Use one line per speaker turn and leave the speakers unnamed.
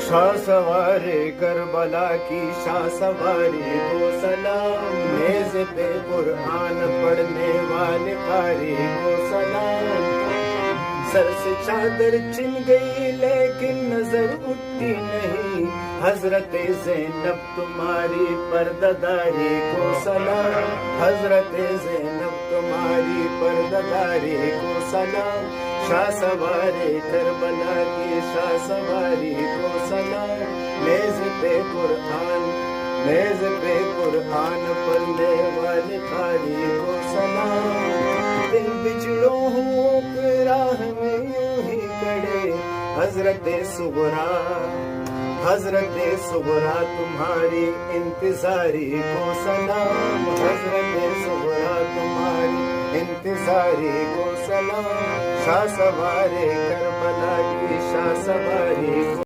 شاہ سوارے کربلا کی شاہ سواری کو سلام، میز پہ قرآن پڑھنے والے قاری کو سلام۔ سر سے چادر چن گئی لیکن نظر اٹھتی نہیں، حضرت زینب تمہاری پردہ-داری کو سلام، حضرت زینب تمہاری پردہ-داری کو سلام۔ شاہ سوارے کربلا کی شاہ سواری کو سلام، میز پہ قرآن پڑھنے والے قاری کو سلام۔ دل بچڑوں ہوں پہ راہ میں یوں ہی کھڑے، حضرت صغرا تمہاری انتظاری کو سلام، حضرت صغرا تمہاری انتظاری کو سلام۔ شاہ سوارے کربلا کی شاہ سواری کو